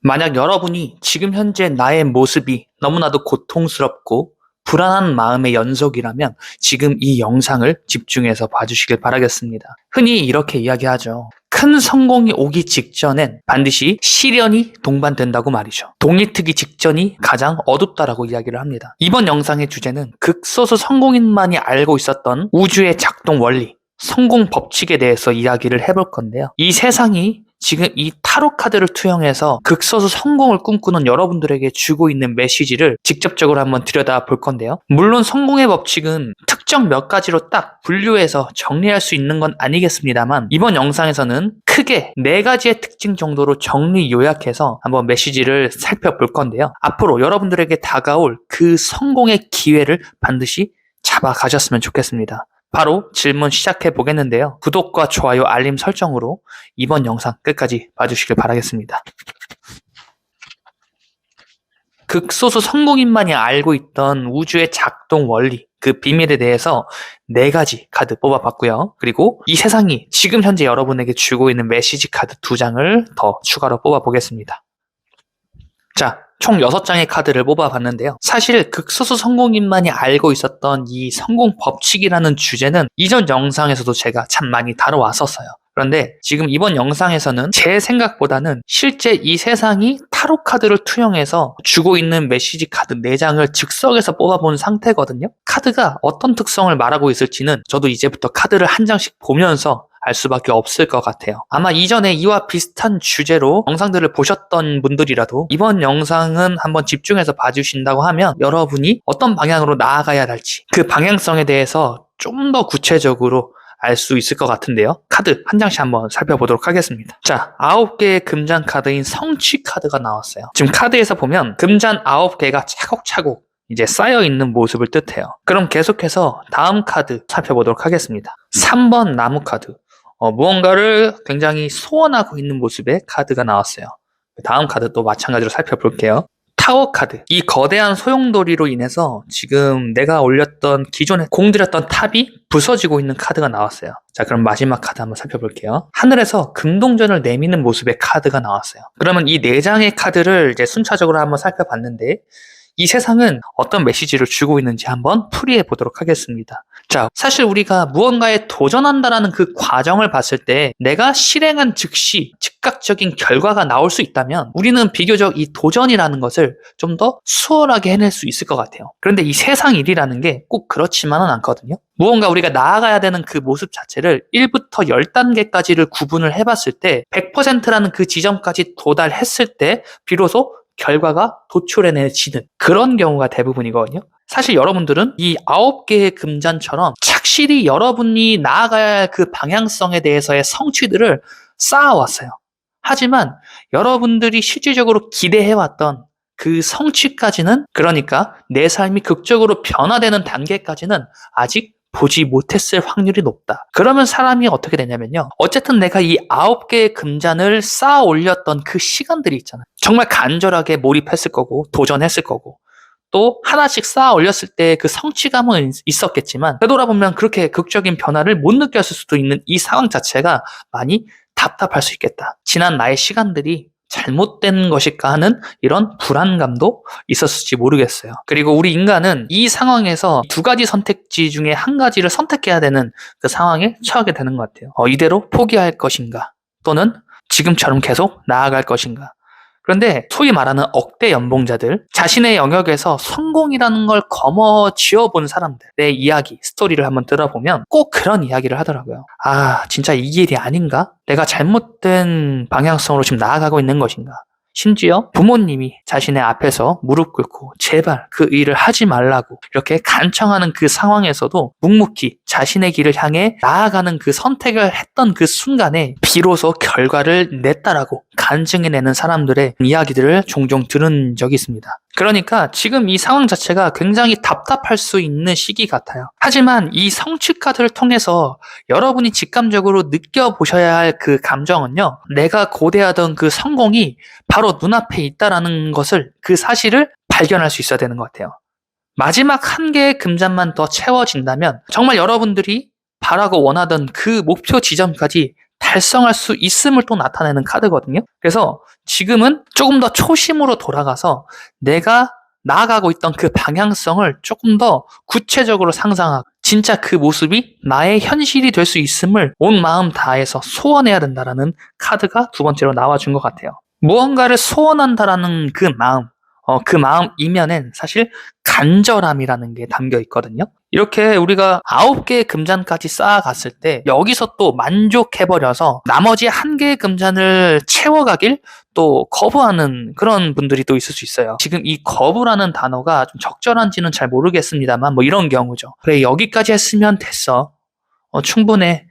만약 여러분이 지금 현재 나의 모습이 너무나도 고통스럽고 불안한 마음의 연속이라면 지금 이 영상을 집중해서 봐주시길 바라겠습니다. 흔히 이렇게 이야기하죠. 큰 성공이 오기 직전엔 반드시 시련이 동반된다고 말이죠. 동이 트기 직전이 가장 어둡다라고 이야기를 합니다. 이번 영상의 주제는 극소수 성공인만이 알고 있었던 우주의 작동 원리, 성공 법칙에 대해서 이야기를 해볼 건데요. 이 세상이 지금 이 타로 카드를 투영해서 극소수 성공을 꿈꾸는 여러분들에게 주고 있는 메시지를 직접적으로 한번 들여다볼 건데요. 물론 성공의 법칙은 특정 몇 가지로 딱 분류해서 정리할 수 있는 건 아니겠습니다만 이번 영상에서는 크게 4가지의 특징 정도로 정리 요약해서 한번 메시지를 살펴볼 건데요. 앞으로 여러분들에게 다가올 그 성공의 기회를 반드시 잡아가셨으면 좋겠습니다. 바로 질문 시작해 보겠는데요. 구독과 좋아요, 알림 설정으로 이번 영상 끝까지 봐주시길 바라겠습니다. 극소수 성공인만이 알고 있던 우주의 작동 원리, 그 비밀에 대해서 4가지 카드 뽑아봤고요. 그리고 이 세상이 지금 현재 여러분에게 주고 있는 메시지 카드 2장을 더 추가로 뽑아보겠습니다. 자, 총 6장의 카드를 뽑아봤는데요. 사실 극소수 성공인만이 알고 있었던 이 성공 법칙이라는 주제는 이전 영상에서도 제가 참 많이 다뤄왔었어요. 그런데 지금 이번 영상에서는 제 생각보다는 실제 이 세상이 타로 카드를 투영해서 주고 있는 메시지 카드 4장을 즉석에서 뽑아본 상태거든요. 카드가 어떤 특성을 말하고 있을지는 저도 이제부터 카드를 한 장씩 보면서 알 수밖에 없을 것 같아요. 아마 이전에 이와 비슷한 주제로 영상들을 보셨던 분들이라도 이번 영상은 한번 집중해서 봐주신다고 하면 여러분이 어떤 방향으로 나아가야 할지 그 방향성에 대해서 좀 더 구체적으로 알 수 있을 것 같은데요. 카드 한 장씩 한번 살펴보도록 하겠습니다. 자, 9개의 금잔 카드인 성취 카드가 나왔어요. 지금 카드에서 보면 금잔 9개가 차곡차곡 이제 쌓여있는 모습을 뜻해요. 그럼 계속해서 다음 카드 살펴보도록 하겠습니다. 3번 나무 카드. 무언가를 굉장히 소원하고 있는 모습의 카드가 나왔어요. 다음 카드도 마찬가지로 살펴볼게요. 타워 카드. 이 거대한 소용돌이로 인해서 지금 내가 올렸던 기존에 공들였던 탑이 부서지고 있는 카드가 나왔어요. 자, 그럼 마지막 카드 한번 살펴볼게요. 하늘에서 금동전을 내미는 모습의 카드가 나왔어요. 그러면 이 4장의 카드를 이제 순차적으로 한번 살펴봤는데 이 세상은 어떤 메시지를 주고 있는지 한번 풀이해 보도록 하겠습니다. 자, 사실 우리가 무언가에 도전한다라는 그 과정을 봤을 때 내가 실행한 즉시 즉각적인 결과가 나올 수 있다면 우리는 비교적 이 도전이라는 것을 좀 더 수월하게 해낼 수 있을 것 같아요. 그런데 이 세상 일이라는 게 꼭 그렇지만은 않거든요. 무언가 우리가 나아가야 되는 그 모습 자체를 1부터 10단계까지를 구분을 해봤을 때 100%라는 그 지점까지 도달했을 때 비로소 결과가 도출해내지는 그런 경우가 대부분이거든요. 사실 여러분들은 이 9개의 금잔처럼 착실히 여러분이 나아가야 할 그 방향성에 대해서의 성취들을 쌓아왔어요. 하지만 여러분들이 실질적으로 기대해왔던 그 성취까지는, 그러니까 내 삶이 극적으로 변화되는 단계까지는 아직 보지 못했을 확률이 높다. 그러면 사람이 어떻게 되냐면요. 어쨌든 내가 이 9개의 금잔을 쌓아 올렸던 그 시간들이 있잖아요. 정말 간절하게 몰입했을 거고 도전했을 거고 또 하나씩 쌓아 올렸을 때 그 성취감은 있었겠지만 되돌아보면 그렇게 극적인 변화를 못 느꼈을 수도 있는 이 상황 자체가 많이 답답할 수 있겠다. 지난 나의 시간들이 잘못된 것일까 하는 이런 불안감도 있었을지 모르겠어요. 그리고 우리 인간은 이 상황에서 2가지 선택지 중에 한 가지를 선택해야 되는 그 상황에 처하게 되는 것 같아요. 이대로 포기할 것인가 또는 지금처럼 계속 나아갈 것인가. 그런데 소위 말하는 억대 연봉자들, 자신의 영역에서 성공이라는 걸 거머쥐어 본 사람들의 이야기, 스토리를 한번 들어보면 꼭 그런 이야기를 하더라고요. 아, 진짜 이 길이 아닌가? 내가 잘못된 방향성으로 지금 나아가고 있는 것인가? 심지어 부모님이 자신의 앞에서 무릎 꿇고 제발 그 일을 하지 말라고 이렇게 간청하는 그 상황에서도 묵묵히 자신의 길을 향해 나아가는 그 선택을 했던 그 순간에 비로소 결과를 냈다라고 간증해내는 사람들의 이야기들을 종종 들은 적이 있습니다. 그러니까 지금 이 상황 자체가 굉장히 답답할 수 있는 시기 같아요. 하지만 이 성취 카드를 통해서 여러분이 직감적으로 느껴보셔야 할 그 감정은요, 내가 고대하던 그 성공이 바로 눈앞에 있다라는 것을, 그 사실을 발견할 수 있어야 되는 것 같아요. 마지막 한 개의 금잔만 더 채워진다면 정말 여러분들이 바라고 원하던 그 목표 지점까지 달성할 수 있음을 또 나타내는 카드거든요. 그래서 지금은 조금 더 초심으로 돌아가서 내가 나아가고 있던 그 방향성을 조금 더 구체적으로 상상하고 진짜 그 모습이 나의 현실이 될 수 있음을 온 마음 다해서 소원해야 된다라는 카드가 두 번째로 나와준 것 같아요. 무언가를 소원한다라는 그 마음 이면엔 사실 간절함이라는 게 담겨 있거든요. 이렇게 우리가 9개의 금잔까지 쌓아갔을 때 여기서 또 만족해버려서 나머지 1개의 금잔을 채워가길 또 거부하는 그런 분들이 또 있을 수 있어요. 지금 이 거부라는 단어가 좀 적절한지는 잘 모르겠습니다만 뭐 이런 경우죠. 그래, 여기까지 했으면 됐어. 충분해.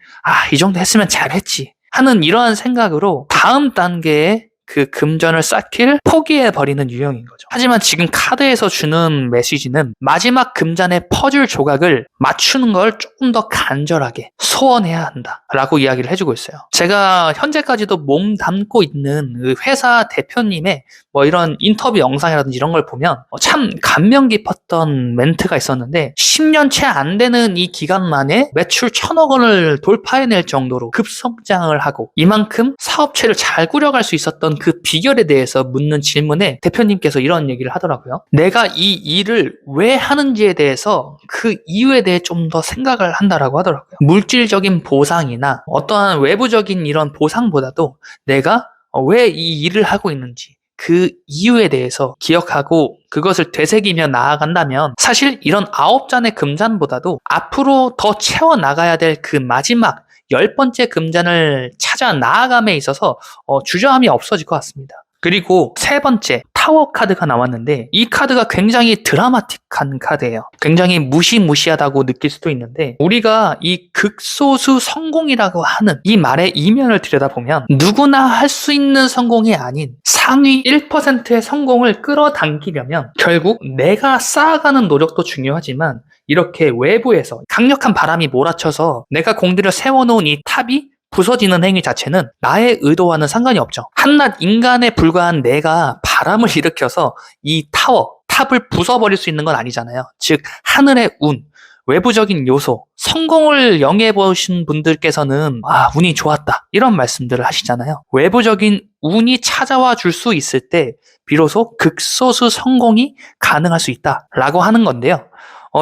이 정도 했으면 잘했지. 하는 이러한 생각으로 다음 단계에 그 금전을 쌓기를 포기해버리는 유형인 거죠. 하지만 지금 카드에서 주는 메시지는 마지막 금잔의 퍼즐 조각을 맞추는 걸 조금 더 간절하게 소원해야 한다라고 이야기를 해주고 있어요. 제가 현재까지도 몸 담고 있는 그 회사 대표님의 뭐 이런 인터뷰 영상이라든지 이런 걸 보면 참 감명 깊었던 멘트가 있었는데 10년 채 안 되는 이 기간 만에 매출 1,000억 원을 돌파해낼 정도로 급성장을 하고 이만큼 사업체를 잘 꾸려갈 수 있었던 그 비결에 대해서 묻는 질문에 대표님께서 이런 얘기를 하더라고요. 내가 이 일을 왜 하는지에 대해서 그 이유에 대해 좀 더 생각을 한다라고 하더라고요. 물질적인 보상이나 어떠한 외부적인 이런 보상보다도 내가 왜 이 일을 하고 있는지 그 이유에 대해서 기억하고 그것을 되새기며 나아간다면 사실 이런 9잔의 금잔보다도 앞으로 더 채워나가야 될 그 마지막 10번째 금잔을 찾아 나아감에 있어서 주저함이 없어질 것 같습니다. 그리고 세 번째 타워 카드가 나왔는데 이 카드가 굉장히 드라마틱한 카드예요. 굉장히 무시무시하다고 느낄 수도 있는데 우리가 이 극소수 성공이라고 하는 이 말의 이면을 들여다보면 누구나 할 수 있는 성공이 아닌 상위 1%의 성공을 끌어당기려면 결국 내가 쌓아가는 노력도 중요하지만 이렇게 외부에서 강력한 바람이 몰아쳐서 내가 공들여 세워놓은 이 탑이 부서지는 행위 자체는 나의 의도와는 상관이 없죠. 한낱 인간에 불과한 내가 바람을 일으켜서 이 탑을 부숴버릴 수 있는 건 아니잖아요. 즉 하늘의 운, 외부적인 요소, 성공을 영해보신 분들께서는 운이 좋았다 이런 말씀들을 하시잖아요. 외부적인 운이 찾아와 줄 수 있을 때 비로소 극소수 성공이 가능할 수 있다라고 하는 건데요.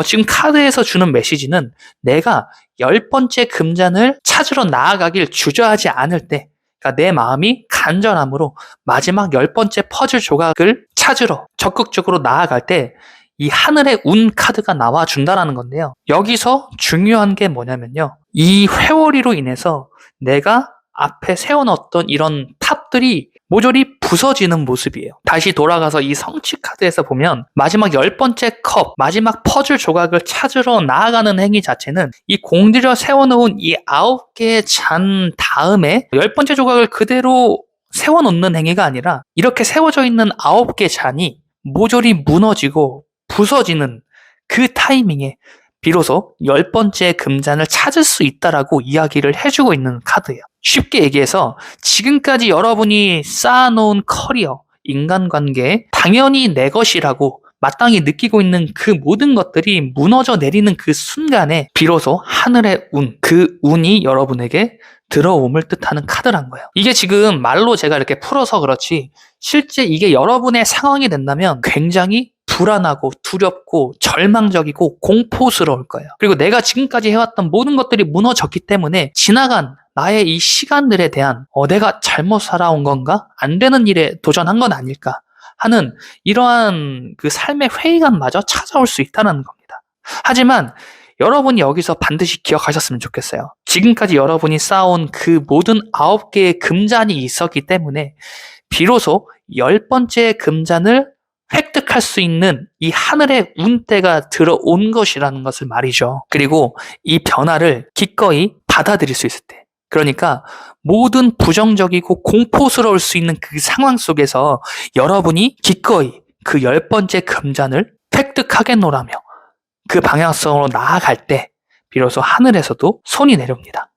지금 카드에서 주는 메시지는 내가 10번째 금잔을 찾으러 나아가길 주저하지 않을 때, 그러니까 내 마음이 간절함으로 마지막 10번째 퍼즐 조각을 찾으러 적극적으로 나아갈 때 이 하늘의 운 카드가 나와준다라는 건데요. 여기서 중요한 게 뭐냐면요. 이 회오리로 인해서 내가 앞에 세워놓았던 이런 탑들이 모조리 부서지는 모습이에요. 다시 돌아가서 이 성취 카드에서 보면 마지막 10번째 컵, 마지막 퍼즐 조각을 찾으러 나아가는 행위 자체는 이 공들여 세워놓은 이 9개의 잔 다음에 10번째 조각을 그대로 세워놓는 행위가 아니라 이렇게 세워져 있는 9개 잔이 모조리 무너지고 부서지는 그 타이밍에 비로소 10번째 금잔을 찾을 수 있다라고 이야기를 해주고 있는 카드예요. 쉽게 얘기해서 지금까지 여러분이 쌓아놓은 커리어, 인간관계, 당연히 내 것이라고 마땅히 느끼고 있는 그 모든 것들이 무너져 내리는 그 순간에 비로소 하늘의 운, 그 운이 여러분에게 들어옴을 뜻하는 카드란 거예요. 이게 지금 말로 제가 이렇게 풀어서 그렇지 실제 이게 여러분의 상황이 된다면 굉장히 불안하고 두렵고 절망적이고 공포스러울 거예요. 그리고 내가 지금까지 해왔던 모든 것들이 무너졌기 때문에 지나간 나의 이 시간들에 대한 내가 잘못 살아온 건가? 안 되는 일에 도전한 건 아닐까? 하는 이러한 그 삶의 회의감마저 찾아올 수 있다는 겁니다. 하지만 여러분이 여기서 반드시 기억하셨으면 좋겠어요. 지금까지 여러분이 쌓아온 그 모든 9개의 금잔이 있었기 때문에 비로소 10번째 금잔을 획득할 수 있는 이 하늘의 운대가 들어온 것이라는 것을 말이죠. 그리고 이 변화를 기꺼이 받아들일 수 있을 때, 그러니까 모든 부정적이고 공포스러울 수 있는 그 상황 속에서 여러분이 기꺼이 그 10번째 금잔을 획득하겠노라며 그 방향성으로 나아갈 때 비로소 하늘에서도 손이 내려옵니다.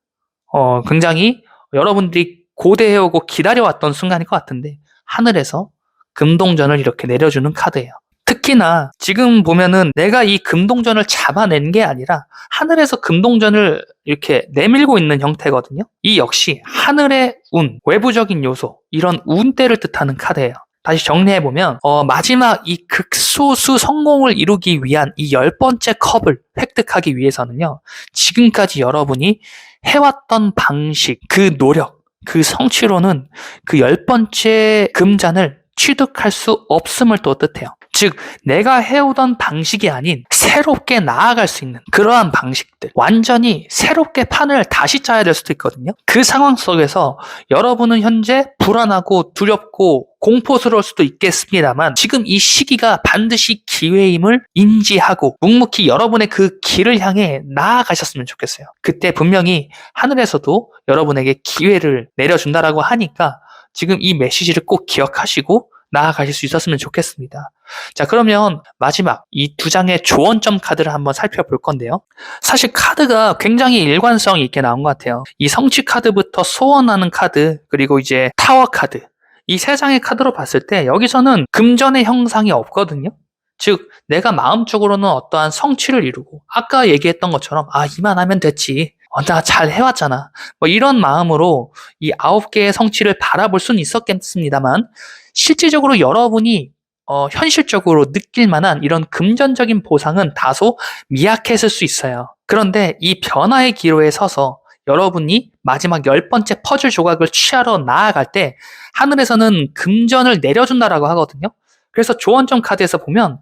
굉장히 여러분들이 고대해오고 기다려왔던 순간일 것 같은데 하늘에서 금동전을 이렇게 내려주는 카드예요. 특히나 지금 보면은 내가 이 금동전을 잡아낸 게 아니라 하늘에서 금동전을 이렇게 내밀고 있는 형태거든요. 이 역시 하늘의 운, 외부적인 요소, 이런 운대를 뜻하는 카드예요. 다시 정리해보면 마지막 이 극소수 성공을 이루기 위한 이 10번째 컵을 획득하기 위해서는요, 지금까지 여러분이 해왔던 방식, 그 노력, 그 성취로는 그 10번째 금잔을 취득할 수 없음을 또 뜻해요. 즉, 내가 해오던 방식이 아닌 새롭게 나아갈 수 있는 그러한 방식들, 완전히 새롭게 판을 다시 짜야 될 수도 있거든요. 그 상황 속에서 여러분은 현재 불안하고 두렵고 공포스러울 수도 있겠습니다만, 지금 이 시기가 반드시 기회임을 인지하고 묵묵히 여러분의 그 길을 향해 나아가셨으면 좋겠어요. 그때 분명히 하늘에서도 여러분에게 기회를 내려준다라고 하니까 지금 이 메시지를 꼭 기억하시고 나아가실 수 있었으면 좋겠습니다. 자, 그러면 마지막 이 2장의 조언점 카드를 한번 살펴볼 건데요. 사실 카드가 굉장히 일관성이 있게 나온 것 같아요. 이 성취 카드부터 소원하는 카드, 그리고 이제 타워 카드, 이 3장의 카드로 봤을 때 여기서는 금전의 형상이 없거든요. 즉, 내가 마음적으로는 어떠한 성취를 이루고, 아까 얘기했던 것처럼 이만하면 됐지, 나 잘 해왔잖아, 뭐 이런 마음으로 이 9개의 성취를 바라볼 수는 있었겠습니다만, 실질적으로 여러분이 현실적으로 느낄 만한 이런 금전적인 보상은 다소 미약했을 수 있어요. 그런데 이 변화의 기로에 서서 여러분이 마지막 10번째 퍼즐 조각을 취하러 나아갈 때 하늘에서는 금전을 내려준다라고 하거든요. 그래서 조언점 카드에서 보면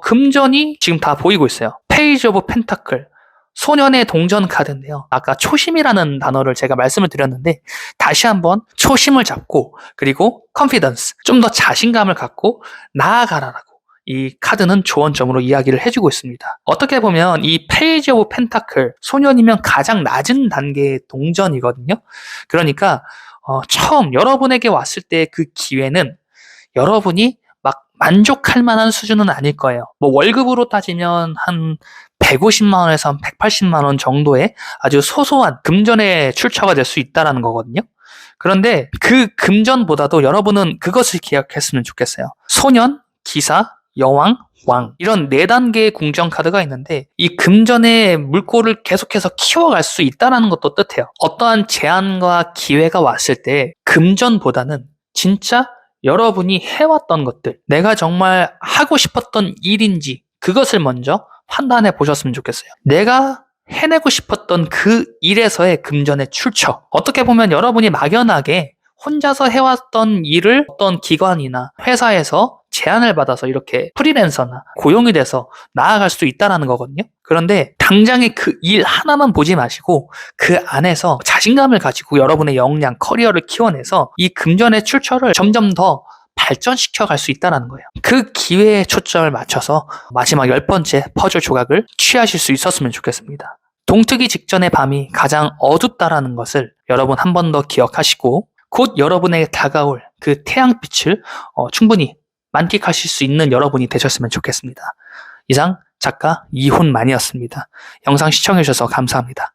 금전이 지금 다 보이고 있어요. 페이지 오브 펜타클, 소년의 동전 카드인데요. 아까 초심이라는 단어를 제가 말씀을 드렸는데, 다시 한번 초심을 잡고, 그리고 컨피던스, 좀 더 자신감을 갖고 나아가라라고 이 카드는 조언점으로 이야기를 해주고 있습니다. 어떻게 보면 이 페이지 오브 펜타클, 소년이면 가장 낮은 단계의 동전이거든요. 그러니까 처음 여러분에게 왔을 때 그 기회는 여러분이 막 만족할 만한 수준은 아닐 거예요. 뭐 월급으로 따지면 한 150만 원에서 180만 원 정도의 아주 소소한 금전의 출처가 될 수 있다는 거거든요. 그런데 그 금전보다도 여러분은 그것을 기억했으면 좋겠어요. 소년, 기사, 여왕, 왕, 이런 4단계의 궁전 카드가 있는데, 이 금전의 물꼬를 계속해서 키워갈 수 있다는 것도 뜻해요. 어떠한 제안과 기회가 왔을 때 금전보다는 진짜 여러분이 해왔던 것들, 내가 정말 하고 싶었던 일인지 그것을 먼저 판단해 보셨으면 좋겠어요. 내가 해내고 싶었던 그 일에서의 금전의 출처, 어떻게 보면 여러분이 막연하게 혼자서 해왔던 일을 어떤 기관이나 회사에서 제안을 받아서 이렇게 프리랜서나 고용이 돼서 나아갈 수도 있다는 거거든요. 그런데 당장의 그 일 하나만 보지 마시고 그 안에서 자신감을 가지고 여러분의 역량, 커리어를 키워내서 이 금전의 출처를 점점 더 발전시켜 갈 수 있다는 거예요. 그 기회에 초점을 맞춰서 마지막 10번째 퍼즐 조각을 취하실 수 있었으면 좋겠습니다. 동트기 직전의 밤이 가장 어둡다라는 것을 여러분 한 번 더 기억하시고, 곧 여러분에게 다가올 그 태양빛을 충분히 만끽하실 수 있는 여러분이 되셨으면 좋겠습니다. 이상 작가 이훈만이었습니다. 영상 시청해주셔서 감사합니다.